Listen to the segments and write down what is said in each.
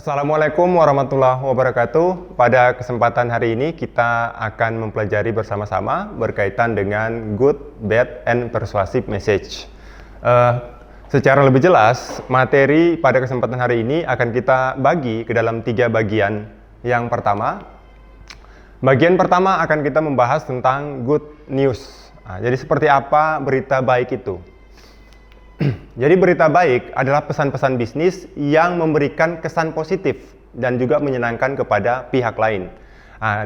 Assalamualaikum warahmatullahi wabarakatuh. Pada kesempatan hari ini kita akan mempelajari bersama-sama berkaitan dengan good, bad, and persuasive message. Secara lebih jelas, materi pada kesempatan hari ini akan kita bagi ke dalam 3 bagian. Yang pertama, bagian pertama akan kita membahas tentang good news. Jadi seperti apa berita baik itu? Jadi berita baik adalah pesan-pesan bisnis yang memberikan kesan positif dan juga menyenangkan kepada pihak lain.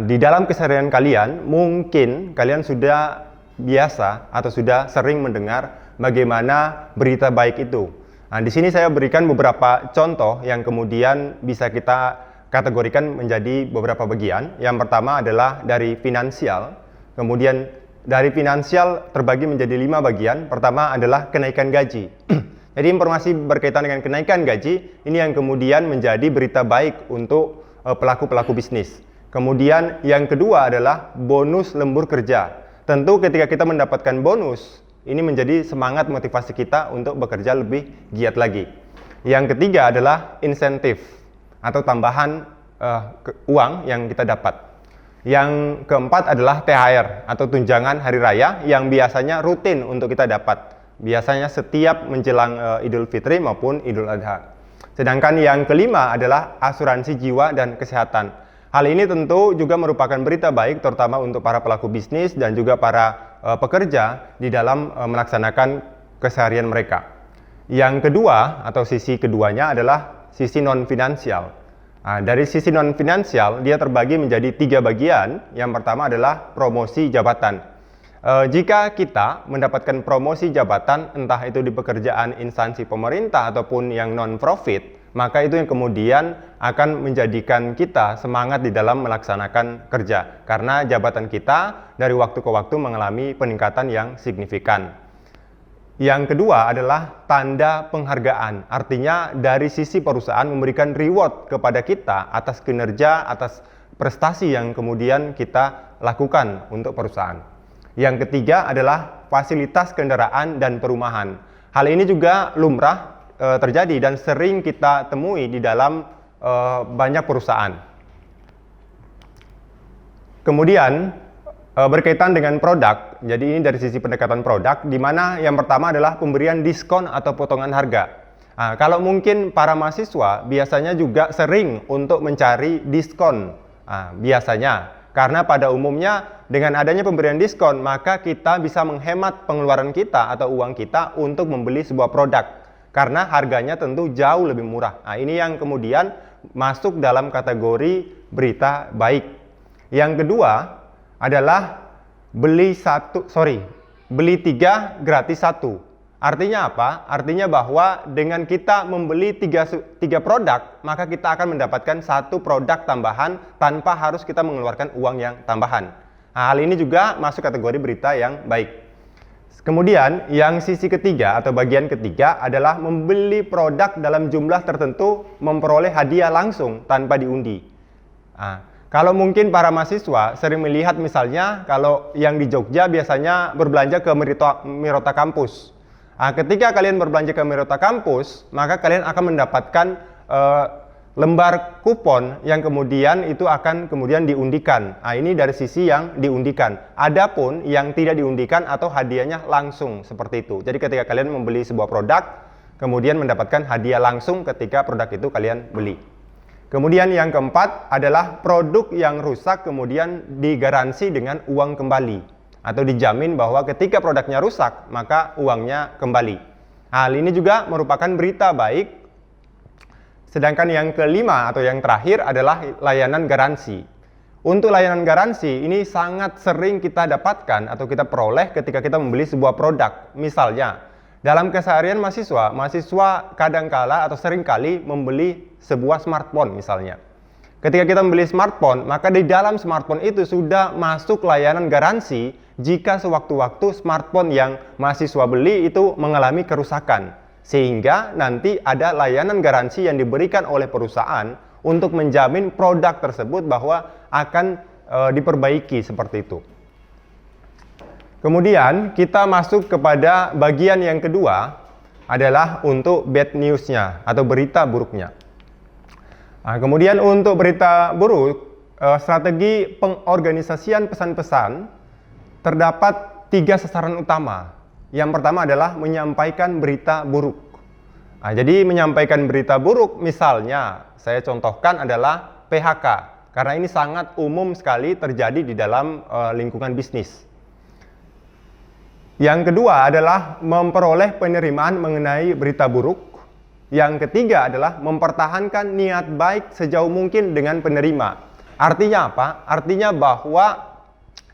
Di dalam keseharian kalian, mungkin kalian sudah biasa atau sudah sering mendengar bagaimana berita baik itu. Di sini saya berikan beberapa contoh yang kemudian bisa kita kategorikan menjadi beberapa bagian. Yang pertama adalah dari finansial, kemudian dari finansial terbagi menjadi 5 bagian. Pertama adalah kenaikan gaji. Jadi informasi berkaitan dengan kenaikan gaji ini yang kemudian menjadi berita baik untuk pelaku-pelaku bisnis. Kemudian yang kedua adalah bonus lembur kerja. Tentu ketika kita mendapatkan bonus, ini menjadi semangat motivasi kita untuk bekerja lebih giat lagi. Yang ketiga adalah insentif atau tambahan uang yang kita dapat. Yang keempat adalah THR atau tunjangan hari raya yang biasanya rutin untuk kita dapat. Biasanya setiap menjelang Idul Fitri maupun Idul Adha. Sedangkan yang kelima adalah asuransi jiwa dan kesehatan. Hal ini tentu juga merupakan berita baik terutama untuk para pelaku bisnis dan juga para pekerja di dalam melaksanakan keseharian mereka. Yang kedua atau sisi keduanya adalah sisi non-finansial. Dari sisi non-finansial, dia terbagi menjadi 3 bagian. Yang pertama adalah promosi jabatan. Jika kita mendapatkan promosi jabatan, entah itu di pekerjaan instansi pemerintah ataupun yang non-profit, maka itu yang kemudian akan menjadikan kita semangat di dalam melaksanakan kerja. Karena jabatan kita dari waktu ke waktu mengalami peningkatan yang signifikan. Yang kedua adalah tanda penghargaan. Artinya dari sisi perusahaan memberikan reward kepada kita atas kinerja, atas prestasi yang kemudian kita lakukan untuk perusahaan. Yang ketiga adalah fasilitas kendaraan dan perumahan. Hal ini juga lumrah terjadi dan sering kita temui di dalam banyak perusahaan. Kemudian berkaitan dengan produk, jadi ini dari sisi pendekatan produk, di mana yang pertama adalah pemberian diskon atau potongan harga. Kalau mungkin para mahasiswa biasanya juga sering untuk mencari diskon, biasanya. Karena pada umumnya dengan adanya pemberian diskon, maka kita bisa menghemat pengeluaran kita atau uang kita untuk membeli sebuah produk. Karena harganya tentu jauh lebih murah. Ini yang kemudian masuk dalam kategori berita baik. Yang kedua adalah beli 3 gratis 1. Artinya apa? Artinya bahwa dengan kita membeli 3 produk, maka kita akan mendapatkan 1 produk tambahan tanpa harus kita mengeluarkan uang yang tambahan. Hal ini juga masuk kategori berita yang baik. Kemudian yang sisi ketiga atau bagian ketiga adalah membeli produk dalam jumlah tertentu memperoleh hadiah langsung tanpa diundi. Kalau mungkin para mahasiswa sering melihat misalnya kalau yang di Jogja biasanya berbelanja ke Mirota Kampus. Ketika kalian berbelanja ke Mirota Kampus, maka kalian akan mendapatkan lembar kupon yang kemudian itu akan kemudian diundikan. Ini dari sisi yang diundikan. Adapun yang tidak diundikan atau hadiahnya langsung seperti itu. Jadi ketika kalian membeli sebuah produk, kemudian mendapatkan hadiah langsung ketika produk itu kalian beli. Kemudian yang keempat adalah produk yang rusak kemudian digaransi dengan uang kembali atau dijamin bahwa ketika produknya rusak maka uangnya kembali. Hal ini juga merupakan berita baik. Sedangkan yang kelima atau yang terakhir adalah layanan garansi. Untuk layanan garansi ini sangat sering kita dapatkan atau kita peroleh ketika kita membeli sebuah produk. Misalnya dalam keseharian mahasiswa kadangkala atau seringkali membeli sebuah smartphone misalnya. Ketika kita membeli smartphone, maka di dalam smartphone itu sudah masuk layanan garansi jika sewaktu-waktu smartphone yang mahasiswa beli itu mengalami kerusakan. Sehingga nanti ada layanan garansi yang diberikan oleh perusahaan untuk menjamin produk tersebut bahwa akan diperbaiki seperti itu. Kemudian kita masuk kepada bagian yang kedua adalah untuk bad news-nya atau berita buruknya. Nah, kemudian untuk berita buruk, strategi pengorganisasian pesan-pesan terdapat 3 sasaran utama. Yang pertama adalah menyampaikan berita buruk. Nah, jadi menyampaikan berita buruk, misalnya saya contohkan adalah PHK, karena ini sangat umum sekali terjadi di dalam lingkungan bisnis. Yang kedua adalah memperoleh penerimaan mengenai berita buruk. Yang ketiga adalah mempertahankan niat baik sejauh mungkin dengan penerima. Artinya apa? Artinya bahwa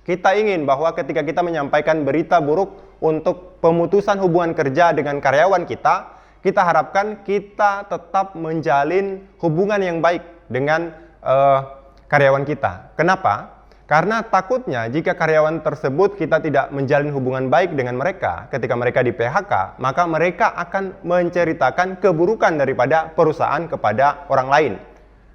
kita ingin bahwa ketika kita menyampaikan berita buruk untuk pemutusan hubungan kerja dengan karyawan kita, kita harapkan kita tetap menjalin hubungan yang baik dengan karyawan kita. Kenapa? Karena takutnya jika karyawan tersebut kita tidak menjalin hubungan baik dengan mereka ketika mereka di PHK, maka mereka akan menceritakan keburukan daripada perusahaan kepada orang lain.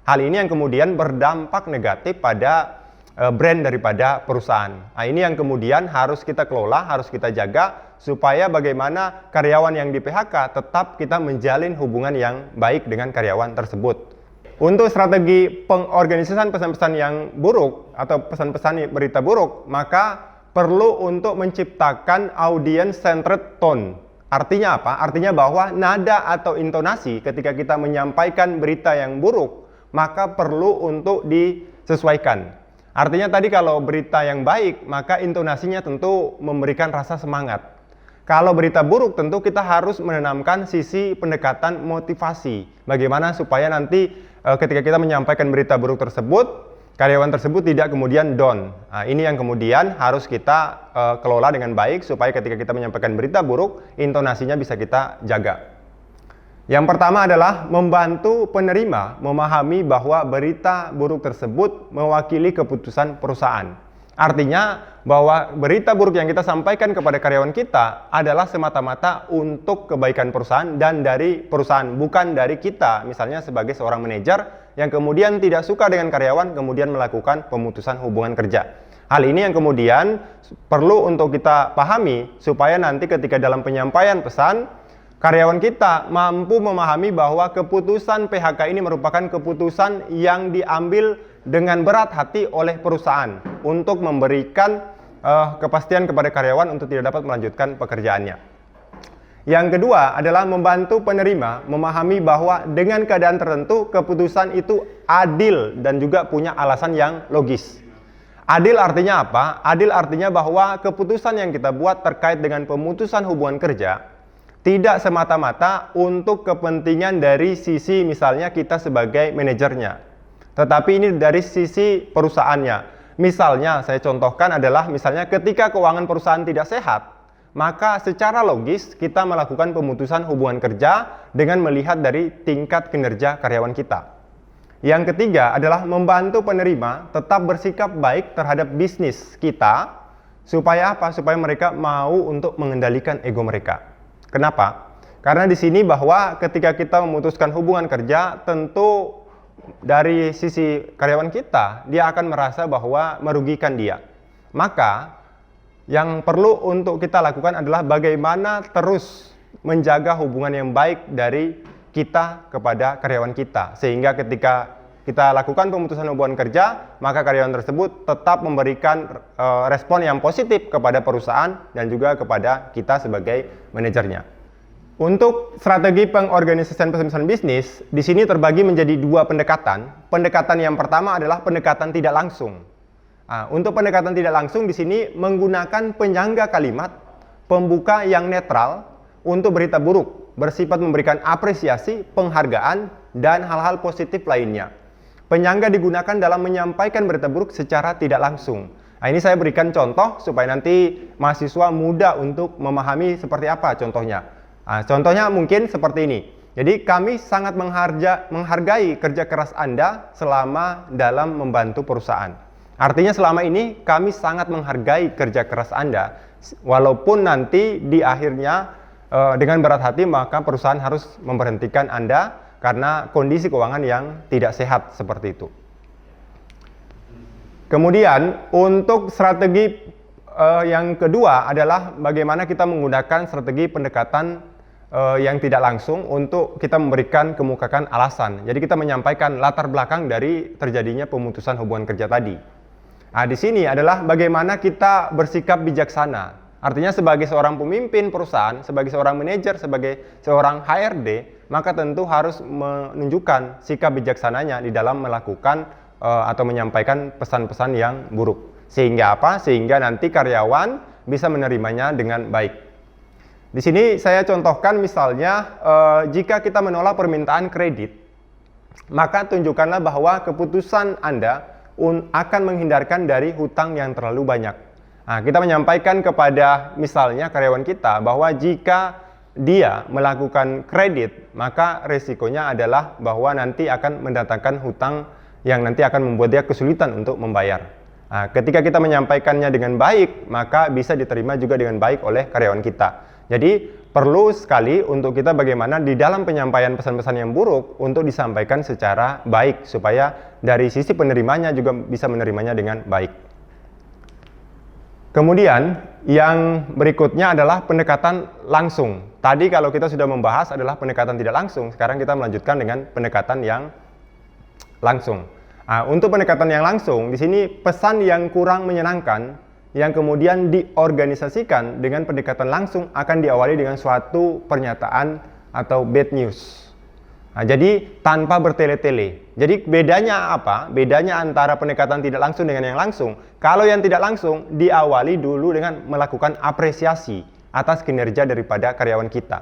Hal ini yang kemudian berdampak negatif pada brand daripada perusahaan. Nah, ini yang kemudian harus kita kelola, harus kita jaga supaya bagaimana karyawan yang di PHK tetap kita menjalin hubungan yang baik dengan karyawan tersebut. Untuk strategi pengorganisasian pesan-pesan yang buruk atau pesan-pesan berita buruk, maka perlu untuk menciptakan audience centered tone. Artinya apa? Artinya bahwa nada atau intonasi ketika kita menyampaikan berita yang buruk, maka perlu untuk disesuaikan. Artinya tadi kalau berita yang baik, maka intonasinya tentu memberikan rasa semangat. Kalau berita buruk tentu kita harus menanamkan sisi pendekatan motivasi. Bagaimana supaya nanti ketika kita menyampaikan berita buruk tersebut, karyawan tersebut tidak kemudian down. Nah, ini yang kemudian harus kita kelola dengan baik supaya ketika kita menyampaikan berita buruk, intonasinya bisa kita jaga. Yang pertama adalah membantu penerima memahami bahwa berita buruk tersebut mewakili keputusan perusahaan. Artinya bahwa berita buruk yang kita sampaikan kepada karyawan kita adalah semata-mata untuk kebaikan perusahaan dan dari perusahaan, bukan dari kita, misalnya sebagai seorang manajer yang kemudian tidak suka dengan karyawan kemudian melakukan pemutusan hubungan kerja. Hal ini yang kemudian perlu untuk kita pahami supaya nanti ketika dalam penyampaian pesan, karyawan kita mampu memahami bahwa keputusan PHK ini merupakan keputusan yang diambil dengan berat hati oleh perusahaan untuk memberikan kepastian kepada karyawan untuk tidak dapat melanjutkan pekerjaannya. Yang kedua adalah membantu penerima memahami bahwa dengan keadaan tertentu keputusan itu adil dan juga punya alasan yang logis. Adil artinya apa? Adil artinya bahwa keputusan yang kita buat terkait dengan pemutusan hubungan kerja tidak semata-mata untuk kepentingan dari sisi misalnya kita sebagai manajernya, tetapi ini dari sisi perusahaannya. Misalnya saya contohkan adalah misalnya ketika keuangan perusahaan tidak sehat, maka secara logis kita melakukan pemutusan hubungan kerja dengan melihat dari tingkat kinerja karyawan kita. Yang ketiga adalah membantu penerima tetap bersikap baik terhadap bisnis kita, supaya apa? Supaya mereka mau untuk mengendalikan ego mereka. Kenapa? Karena di sini bahwa ketika kita memutuskan hubungan kerja, tentu dari sisi karyawan kita, dia akan merasa bahwa merugikan dia. Maka yang perlu untuk kita lakukan adalah bagaimana terus menjaga hubungan yang baik dari kita kepada karyawan kita. Sehingga ketika kita lakukan pemutusan hubungan kerja, maka karyawan tersebut tetap memberikan respon yang positif kepada perusahaan dan juga kepada kita sebagai manajernya. Untuk strategi pengorganisasian pesan-pesan bisnis, di sini terbagi menjadi 2 pendekatan. Pendekatan yang pertama adalah pendekatan tidak langsung. Nah, untuk pendekatan tidak langsung di sini menggunakan penyangga kalimat pembuka yang netral untuk berita buruk, bersifat memberikan apresiasi, penghargaan, dan hal-hal positif lainnya. Penyangga digunakan dalam menyampaikan berita buruk secara tidak langsung. Nah, ini saya berikan contoh supaya nanti mahasiswa mudah untuk memahami seperti apa contohnya. Nah, contohnya mungkin seperti ini. Jadi kami sangat menghargai kerja keras Anda selama dalam membantu perusahaan. Artinya selama ini kami sangat menghargai kerja keras Anda, walaupun nanti di akhirnya dengan berat hati maka perusahaan harus memberhentikan Anda karena kondisi keuangan yang tidak sehat seperti itu. Kemudian untuk strategi yang kedua adalah bagaimana kita menggunakan strategi pendekatan yang tidak langsung untuk kita kemukakan alasan. Jadi kita menyampaikan latar belakang dari terjadinya pemutusan hubungan kerja tadi. Nah, di sini adalah bagaimana kita bersikap bijaksana. Artinya sebagai seorang pemimpin perusahaan, sebagai seorang manajer, sebagai seorang HRD, maka tentu harus menunjukkan sikap bijaksananya di dalam melakukan atau menyampaikan pesan-pesan yang buruk. Sehingga apa? Sehingga nanti karyawan bisa menerimanya dengan baik. Di sini saya contohkan misalnya jika kita menolak permintaan kredit, maka tunjukkanlah bahwa keputusan Anda akan menghindarkan dari hutang yang terlalu banyak. Nah, kita menyampaikan kepada misalnya karyawan kita bahwa jika dia melakukan kredit, maka resikonya adalah bahwa nanti akan mendatangkan hutang yang nanti akan membuat dia kesulitan untuk membayar. Nah, ketika kita menyampaikannya dengan baik, maka bisa diterima juga dengan baik oleh karyawan kita. Jadi perlu sekali untuk kita bagaimana di dalam penyampaian pesan-pesan yang buruk untuk disampaikan secara baik supaya dari sisi penerimanya juga bisa menerimanya dengan baik. Kemudian yang berikutnya adalah pendekatan langsung. Tadi kalau kita sudah membahas adalah pendekatan tidak langsung, sekarang kita melanjutkan dengan pendekatan yang langsung. Nah, untuk pendekatan yang langsung, di sini pesan yang kurang menyenangkan yang kemudian diorganisasikan dengan pendekatan langsung akan diawali dengan suatu pernyataan atau bad news. Nah, jadi tanpa bertele-tele. Jadi bedanya apa? Bedanya antara pendekatan tidak langsung dengan yang langsung. Kalau yang tidak langsung diawali dulu dengan melakukan apresiasi atas kinerja daripada karyawan kita.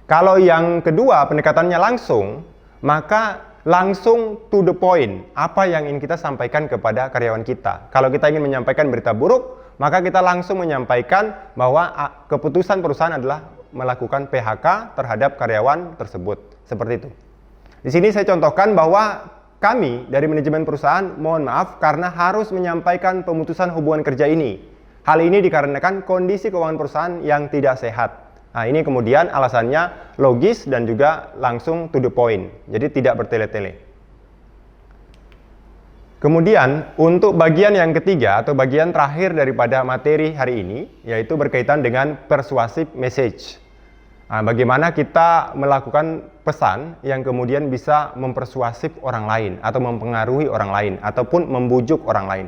Kalau yang kedua pendekatannya langsung, maka langsung to the point, apa yang ingin kita sampaikan kepada karyawan kita. Kalau kita ingin menyampaikan berita buruk, maka kita langsung menyampaikan bahwa keputusan perusahaan adalah melakukan PHK terhadap karyawan tersebut. Seperti itu. Di sini saya contohkan bahwa kami dari manajemen perusahaan mohon maaf karena harus menyampaikan pemutusan hubungan kerja ini. Hal ini dikarenakan kondisi keuangan perusahaan yang tidak sehat. Nah, ini kemudian alasannya logis dan juga langsung to the point. Jadi tidak bertele-tele. Kemudian untuk bagian yang ketiga atau bagian terakhir daripada materi hari ini, yaitu berkaitan dengan persuasive message. Nah, bagaimana kita melakukan pesan yang kemudian bisa mempersuasif orang lain atau mempengaruhi orang lain ataupun membujuk orang lain.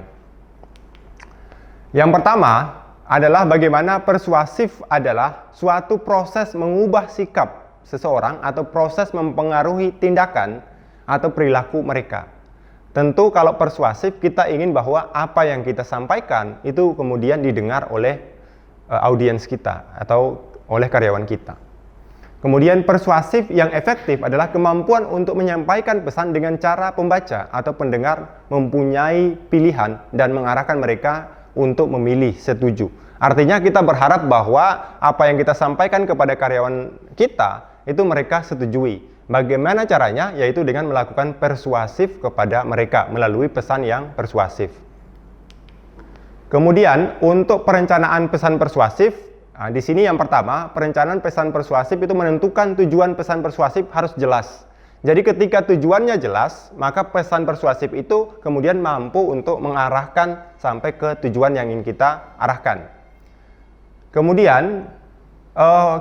Yang pertama adalah bagaimana persuasif adalah suatu proses mengubah sikap seseorang atau proses mempengaruhi tindakan atau perilaku mereka. Tentu kalau persuasif kita ingin bahwa apa yang kita sampaikan itu kemudian didengar oleh audiens kita atau oleh karyawan kita. Kemudian persuasif yang efektif adalah kemampuan untuk menyampaikan pesan dengan cara pembaca atau pendengar mempunyai pilihan dan mengarahkan mereka untuk memilih setuju. Artinya kita berharap bahwa apa yang kita sampaikan kepada karyawan kita itu mereka setujui. Bagaimana caranya? Yaitu dengan melakukan persuasif kepada mereka melalui pesan yang persuasif. Kemudian untuk perencanaan pesan persuasif, nah, di sini yang pertama, perencanaan pesan persuasif itu menentukan tujuan pesan persuasif harus jelas. Jadi ketika tujuannya jelas, maka pesan persuasif itu kemudian mampu untuk mengarahkan sampai ke tujuan yang ingin kita arahkan. Kemudian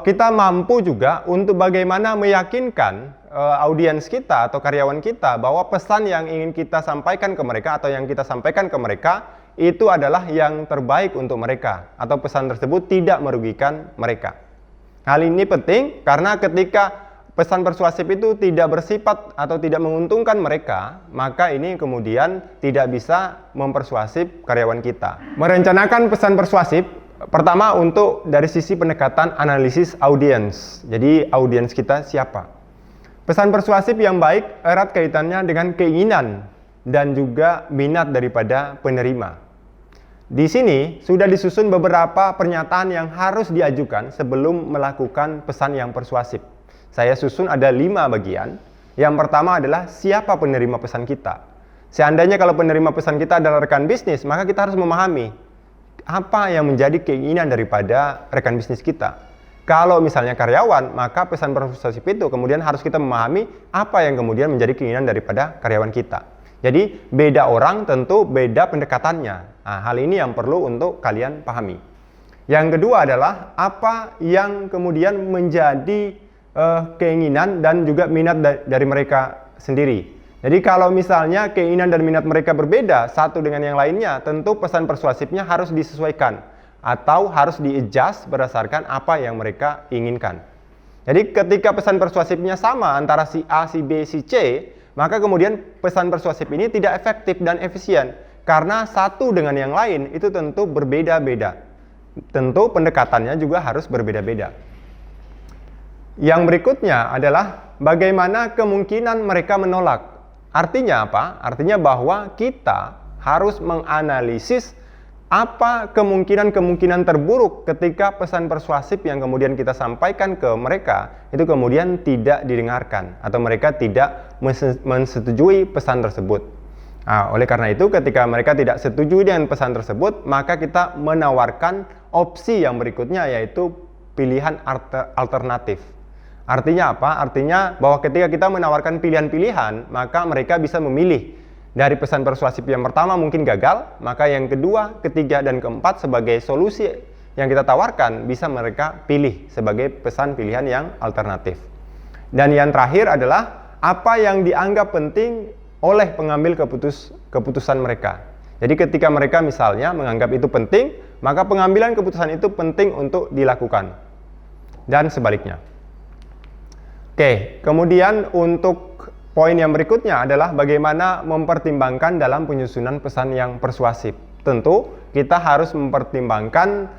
kita mampu juga untuk bagaimana meyakinkan audiens kita atau karyawan kita bahwa pesan yang ingin kita sampaikan ke mereka atau yang kita sampaikan ke mereka itu adalah yang terbaik untuk mereka atau pesan tersebut tidak merugikan mereka. Hal ini penting karena ketika pesan persuasif itu tidak bersifat atau tidak menguntungkan mereka, maka ini kemudian tidak bisa mempersuasif karyawan kita. Merencanakan pesan persuasif, pertama untuk dari sisi pendekatan analisis audiens. Jadi audiens kita siapa? Pesan persuasif yang baik erat kaitannya dengan keinginan dan juga minat daripada penerima. Di sini sudah disusun beberapa pernyataan yang harus diajukan sebelum melakukan pesan yang persuasif. Saya susun ada 5 bagian. Yang pertama adalah siapa penerima pesan kita. Seandainya kalau penerima pesan kita adalah rekan bisnis, maka kita harus memahami apa yang menjadi keinginan daripada rekan bisnis kita. Kalau misalnya karyawan, maka pesan persuasif itu kemudian harus kita memahami apa yang kemudian menjadi keinginan daripada karyawan kita. Jadi beda orang tentu beda pendekatannya. Nah, hal ini yang perlu untuk kalian pahami. Yang kedua adalah apa yang kemudian menjadi keinginan dan juga minat dari mereka sendiri. Jadi kalau misalnya keinginan dan minat mereka berbeda satu dengan yang lainnya, tentu pesan persuasifnya harus disesuaikan atau harus di-adjust berdasarkan apa yang mereka inginkan. Jadi ketika pesan persuasifnya sama antara si A, si B, si C, maka kemudian pesan persuasif ini tidak efektif dan efisien karena satu dengan yang lain itu tentu berbeda-beda. Tentu pendekatannya juga harus berbeda-beda. Yang berikutnya adalah bagaimana kemungkinan mereka menolak. Artinya apa? Artinya bahwa kita harus menganalisis apa kemungkinan-kemungkinan terburuk ketika pesan persuasif yang kemudian kita sampaikan ke mereka itu kemudian tidak didengarkan atau mereka tidak mensetujui pesan tersebut. Nah, oleh karena itu ketika mereka tidak setuju dengan pesan tersebut, maka kita menawarkan opsi yang berikutnya yaitu pilihan alternatif. Artinya apa? Artinya bahwa ketika kita menawarkan pilihan-pilihan, maka mereka bisa memilih. Dari pesan persuasif yang pertama mungkin gagal, maka yang kedua, ketiga, dan keempat sebagai solusi yang kita tawarkan bisa mereka pilih sebagai pesan pilihan yang alternatif. Dan yang terakhir adalah apa yang dianggap penting oleh pengambil keputusan mereka. Jadi ketika mereka misalnya menganggap itu penting, maka pengambilan keputusan itu penting untuk dilakukan. Dan sebaliknya. Oke, kemudian untuk poin yang berikutnya adalah bagaimana mempertimbangkan dalam penyusunan pesan yang persuasif. Tentu kita harus mempertimbangkan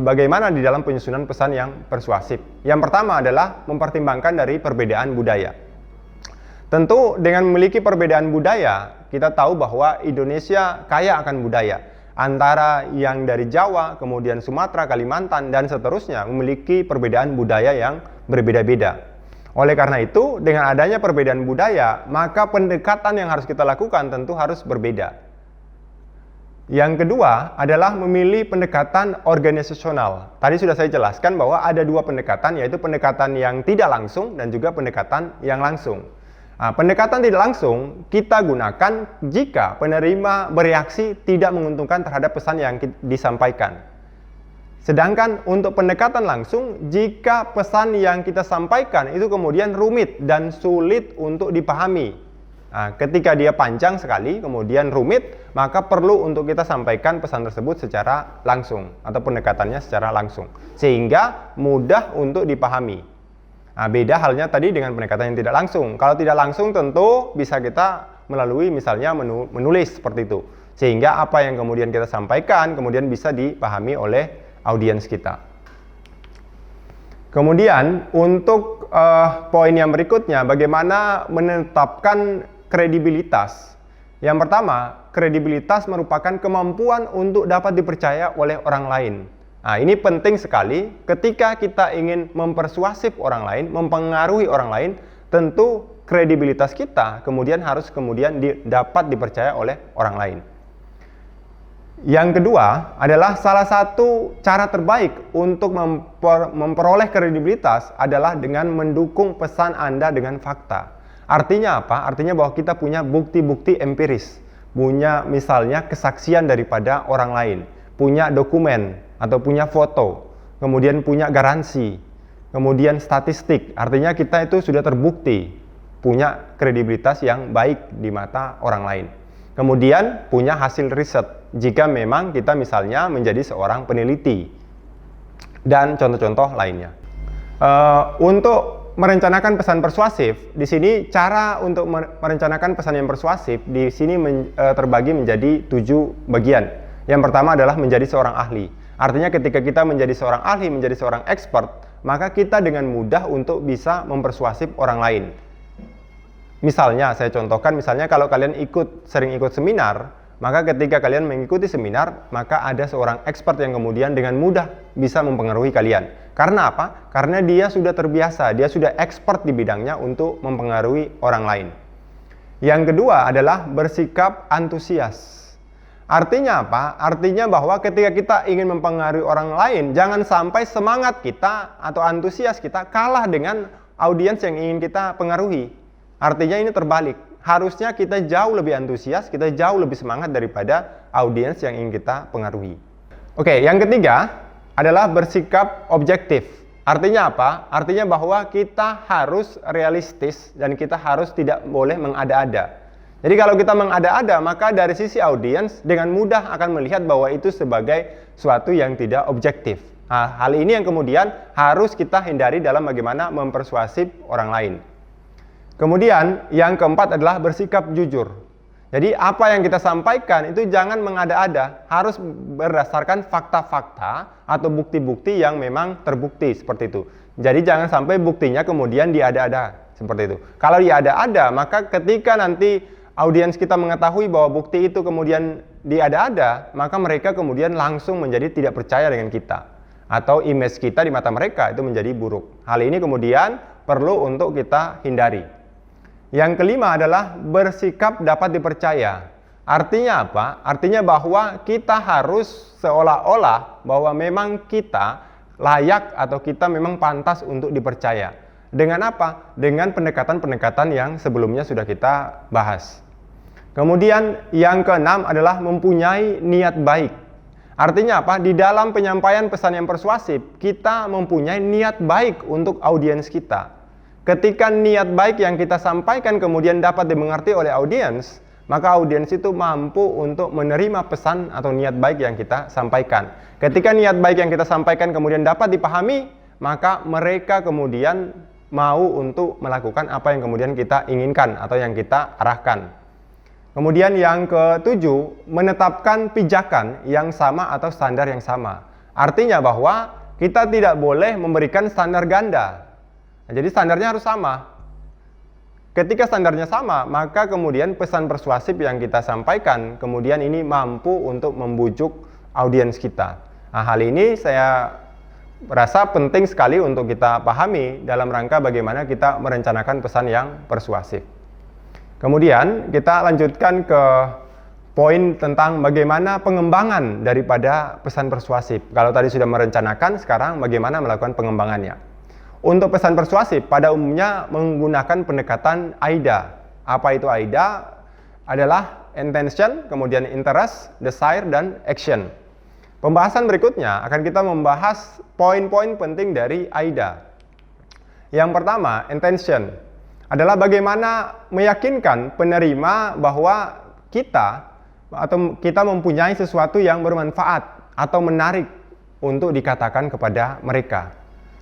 bagaimana di dalam penyusunan pesan yang persuasif. Yang pertama adalah mempertimbangkan dari perbedaan budaya. Tentu dengan memiliki perbedaan budaya, kita tahu bahwa Indonesia kaya akan budaya. Antara yang dari Jawa, kemudian Sumatera, Kalimantan, dan seterusnya memiliki perbedaan budaya yang berbeda-beda. Oleh karena itu, dengan adanya perbedaan budaya, maka pendekatan yang harus kita lakukan tentu harus berbeda. Yang kedua adalah memilih pendekatan organisasional. Tadi sudah saya jelaskan bahwa ada dua pendekatan, yaitu pendekatan yang tidak langsung dan juga pendekatan yang langsung. Nah, pendekatan tidak langsung kita gunakan jika penerima bereaksi tidak menguntungkan terhadap pesan yang disampaikan. Sedangkan untuk pendekatan langsung, jika pesan yang kita sampaikan itu kemudian rumit dan sulit untuk dipahami. Nah, ketika dia panjang sekali, kemudian rumit, maka perlu untuk kita sampaikan pesan tersebut secara langsung atau pendekatannya secara langsung. Sehingga mudah untuk dipahami. Nah, beda halnya tadi dengan pendekatan yang tidak langsung. Kalau tidak langsung tentu bisa kita melalui misalnya menulis seperti itu. Sehingga apa yang kemudian kita sampaikan kemudian bisa dipahami oleh audiens kita. Kemudian untuk poin yang berikutnya, bagaimana menetapkan kredibilitas. Yang pertama, kredibilitas merupakan kemampuan untuk dapat dipercaya oleh orang lain. Nah, ini penting sekali ketika kita ingin mempersuasif orang lain, mempengaruhi orang lain, tentu kredibilitas kita kemudian harus dapat dipercaya oleh orang lain. Yang kedua adalah salah satu cara terbaik untuk memperoleh kredibilitas adalah dengan mendukung pesan Anda dengan fakta. Artinya apa? Artinya bahwa kita punya bukti-bukti empiris, punya misalnya kesaksian daripada orang lain, punya dokumen atau punya foto, kemudian punya garansi, kemudian statistik. Artinya kita itu sudah terbukti punya kredibilitas yang baik di mata orang lain. Kemudian punya hasil riset jika memang kita misalnya menjadi seorang peneliti dan contoh-contoh lainnya. Untuk merencanakan pesan persuasif, di sini cara untuk merencanakan pesan yang persuasif di sini terbagi menjadi 7 bagian. Yang pertama adalah menjadi seorang ahli. Artinya ketika kita menjadi seorang ahli, menjadi seorang expert, maka kita dengan mudah untuk bisa mempersuasif orang lain. Misalnya, saya contohkan, misalnya kalau kalian sering ikut seminar, maka ketika kalian mengikuti seminar, maka ada seorang expert yang kemudian dengan mudah bisa mempengaruhi kalian. Karena apa? Karena dia sudah terbiasa, dia sudah expert di bidangnya untuk mempengaruhi orang lain. Yang kedua adalah bersikap antusias. Artinya apa? Artinya bahwa ketika kita ingin mempengaruhi orang lain, jangan sampai semangat kita atau antusias kita kalah dengan audiens yang ingin kita pengaruhi. Artinya ini terbalik. Harusnya kita jauh lebih antusias, kita jauh lebih semangat daripada audiens yang ingin kita pengaruhi. Oke, yang ketiga adalah bersikap objektif. Artinya apa? Artinya bahwa kita harus realistis dan kita harus tidak boleh mengada-ada. Jadi kalau kita mengada-ada, maka dari sisi audiens dengan mudah akan melihat bahwa itu sebagai suatu yang tidak objektif. Nah, hal ini yang kemudian harus kita hindari dalam bagaimana mempersuasif orang lain. Kemudian yang keempat adalah bersikap jujur. Jadi apa yang kita sampaikan itu jangan mengada-ada, harus berdasarkan fakta-fakta atau bukti-bukti yang memang terbukti seperti itu. Jadi jangan sampai buktinya kemudian diada-ada seperti itu. Kalau diada-ada, maka ketika nanti audiens kita mengetahui bahwa bukti itu kemudian diada-ada, maka mereka kemudian langsung menjadi tidak percaya dengan kita. Atau image kita di mata mereka itu menjadi buruk. Hal ini kemudian perlu untuk kita hindari. Yang kelima adalah bersikap dapat dipercaya. Artinya apa? Artinya bahwa kita harus seolah-olah bahwa memang kita layak atau kita memang pantas untuk dipercaya. Dengan apa? Dengan pendekatan-pendekatan yang sebelumnya sudah kita bahas. Kemudian yang keenam adalah mempunyai niat baik. Artinya apa? Di dalam penyampaian pesan yang persuasif, kita mempunyai niat baik untuk audiens kita. Ketika niat baik yang kita sampaikan kemudian dapat dimengerti oleh audiens, maka audiens itu mampu untuk menerima pesan atau niat baik yang kita sampaikan. Ketika niat baik yang kita sampaikan kemudian dapat dipahami, maka mereka kemudian mau untuk melakukan apa yang kemudian kita inginkan atau yang kita arahkan. Kemudian yang ketujuh, menetapkan pijakan yang sama atau standar yang sama. Artinya bahwa kita tidak boleh memberikan standar ganda. Nah, jadi standarnya harus sama. Ketika standarnya sama, maka kemudian pesan persuasif yang kita sampaikan kemudian ini mampu untuk membujuk audiens kita. Nah, hal ini saya rasa penting sekali untuk kita pahami dalam rangka bagaimana kita merencanakan pesan yang persuasif. Kemudian kita lanjutkan ke poin tentang bagaimana pengembangan daripada pesan persuasif. Kalau tadi sudah merencanakan, sekarang bagaimana melakukan pengembangannya. Untuk pesan persuasif pada umumnya menggunakan pendekatan AIDA. Apa itu AIDA? Adalah intention, kemudian interest, desire, dan action. Pembahasan berikutnya akan kita membahas poin-poin penting dari AIDA. Yang pertama, intention adalah bagaimana meyakinkan penerima bahwa kita mempunyai sesuatu yang bermanfaat atau menarik untuk dikatakan kepada mereka.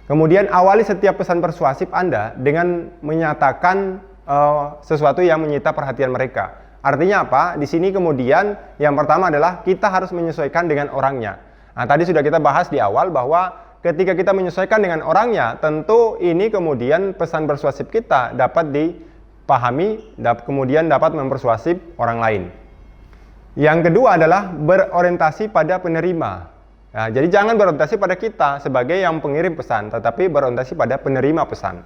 Kemudian awali setiap pesan persuasif Anda dengan menyatakan sesuatu yang menyita perhatian mereka. Artinya apa? Di sini kemudian yang pertama adalah kita harus menyesuaikan dengan orangnya. Nah, tadi sudah kita bahas di awal bahwa ketika kita menyesuaikan dengan orangnya, tentu ini kemudian pesan persuasif kita dapat dipahami, kemudian dapat mempersuasif orang lain. Yang kedua adalah berorientasi pada penerima. Nah, jadi jangan berorientasi pada kita sebagai yang pengirim pesan, tetapi berorientasi pada penerima pesan.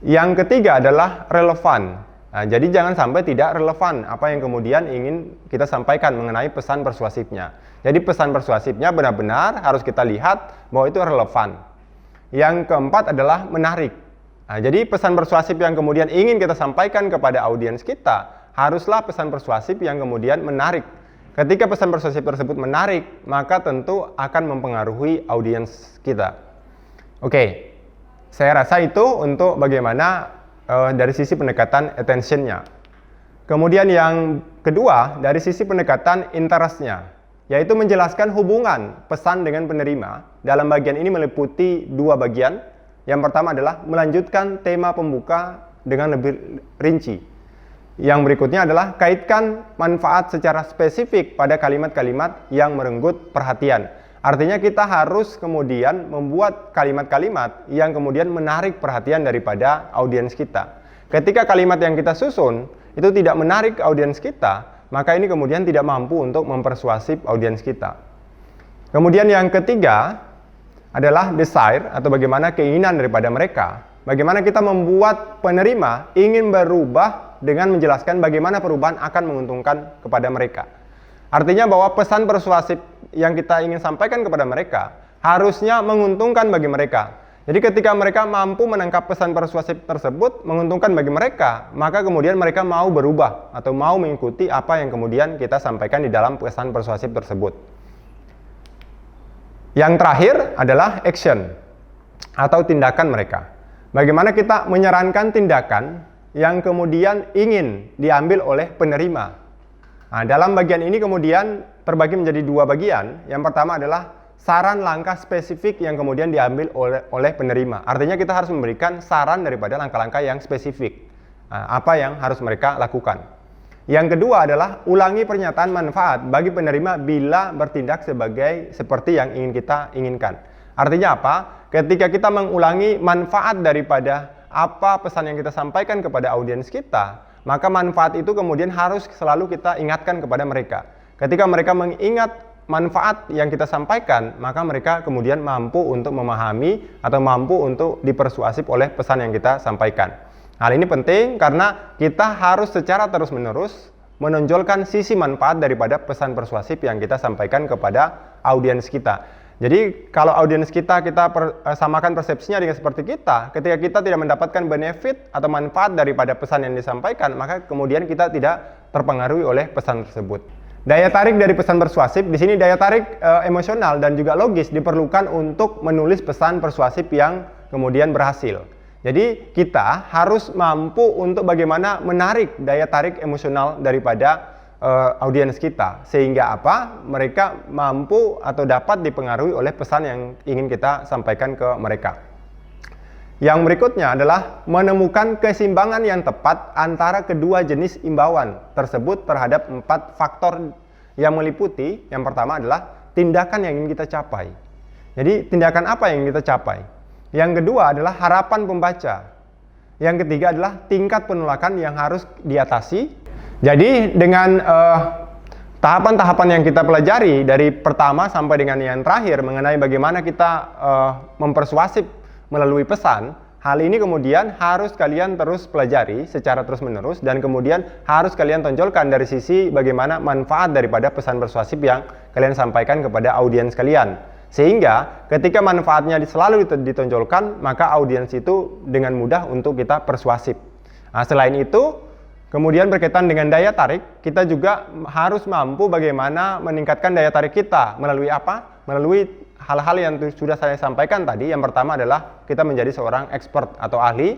Yang ketiga adalah relevan. Nah, jadi jangan sampai tidak relevan apa yang kemudian ingin kita sampaikan mengenai pesan persuasifnya. Jadi pesan persuasifnya benar-benar harus kita lihat bahwa itu relevan. Yang keempat adalah menarik. Nah, jadi pesan persuasif yang kemudian ingin kita sampaikan kepada audiens kita, haruslah pesan persuasif yang kemudian menarik. Ketika pesan persuasif tersebut menarik, maka tentu akan mempengaruhi audiens kita. Oke, saya rasa itu untuk bagaimana dari sisi pendekatan attention-nya. Kemudian yang kedua, dari sisi pendekatan interest-nya, yaitu menjelaskan hubungan pesan dengan penerima. Dalam bagian ini meliputi dua bagian. Yang pertama adalah melanjutkan tema pembuka dengan lebih rinci. Yang berikutnya adalah kaitkan manfaat secara spesifik pada kalimat-kalimat yang merenggut perhatian. Artinya kita harus kemudian membuat kalimat-kalimat yang kemudian menarik perhatian daripada audiens kita. Ketika kalimat yang kita susun itu tidak menarik audiens kita, maka ini kemudian tidak mampu untuk mempersuasif audiens kita. Kemudian yang ketiga adalah desire atau bagaimana keinginan daripada mereka. Bagaimana kita membuat penerima ingin berubah dengan menjelaskan bagaimana perubahan akan menguntungkan kepada mereka. Artinya bahwa pesan persuasif yang kita ingin sampaikan kepada mereka harusnya menguntungkan bagi mereka. Jadi ketika mereka mampu menangkap pesan persuasif tersebut menguntungkan bagi mereka, maka kemudian mereka mau berubah atau mau mengikuti apa yang kemudian kita sampaikan di dalam pesan persuasif tersebut. Yang terakhir adalah action atau tindakan mereka. Bagaimana kita menyarankan tindakan yang kemudian ingin diambil oleh penerima. Nah, dalam bagian ini kemudian terbagi menjadi dua bagian. Yang pertama adalah saran langkah spesifik yang kemudian diambil oleh penerima. Artinya kita harus memberikan saran daripada langkah-langkah yang spesifik. Nah, apa yang harus mereka lakukan. Yang kedua adalah ulangi pernyataan manfaat bagi penerima bila bertindak seperti yang ingin kita inginkan. Artinya apa? Ketika kita mengulangi manfaat daripada apa pesan yang kita sampaikan kepada audiens kita, maka manfaat itu kemudian harus selalu kita ingatkan kepada mereka. Ketika mereka mengingat manfaat yang kita sampaikan, maka mereka kemudian mampu untuk memahami atau mampu untuk dipersuasif oleh pesan yang kita sampaikan. Hal ini penting karena kita harus secara terus-menerus menonjolkan sisi manfaat daripada pesan persuasif yang kita sampaikan kepada audiens kita. Jadi kalau audiens kita samakan persepsinya dengan seperti kita, ketika kita tidak mendapatkan benefit atau manfaat daripada pesan yang disampaikan, maka kemudian kita tidak terpengaruhi oleh pesan tersebut. Daya tarik dari pesan persuasif, di sini daya tarik emosional dan juga logis diperlukan untuk menulis pesan persuasif yang kemudian berhasil. Jadi kita harus mampu untuk bagaimana menarik daya tarik emosional daripada audiens kita, sehingga apa? Mereka mampu atau dapat dipengaruhi oleh pesan yang ingin kita sampaikan ke mereka. Yang berikutnya adalah menemukan keseimbangan yang tepat antara kedua jenis imbauan tersebut terhadap 4 faktor yang meliputi. Yang pertama adalah tindakan yang ingin kita capai. Jadi tindakan apa yang ingin kita capai? Yang kedua adalah harapan pembaca. Yang ketiga adalah tingkat penolakan yang harus diatasi. Jadi dengan tahapan-tahapan yang kita pelajari dari pertama sampai dengan yang terakhir mengenai bagaimana kita mempersuasif melalui pesan, hal ini kemudian harus kalian terus pelajari secara terus-menerus dan kemudian harus kalian tonjolkan dari sisi bagaimana manfaat daripada pesan persuasif yang kalian sampaikan kepada audiens kalian. Sehingga ketika manfaatnya selalu ditonjolkan, maka audiens itu dengan mudah untuk kita persuasif. Nah, selain itu, kemudian berkaitan dengan daya tarik, kita juga harus mampu bagaimana meningkatkan daya tarik kita. Melalui apa? Melalui hal-hal yang sudah saya sampaikan tadi. Yang pertama adalah kita menjadi seorang expert atau ahli,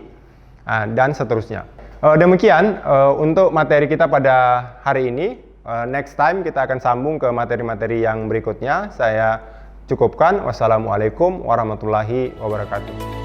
dan seterusnya. Demikian untuk materi kita pada hari ini. Next time kita akan sambung ke materi-materi yang berikutnya. Saya cukupkan. Wassalamualaikum warahmatullahi wabarakatuh.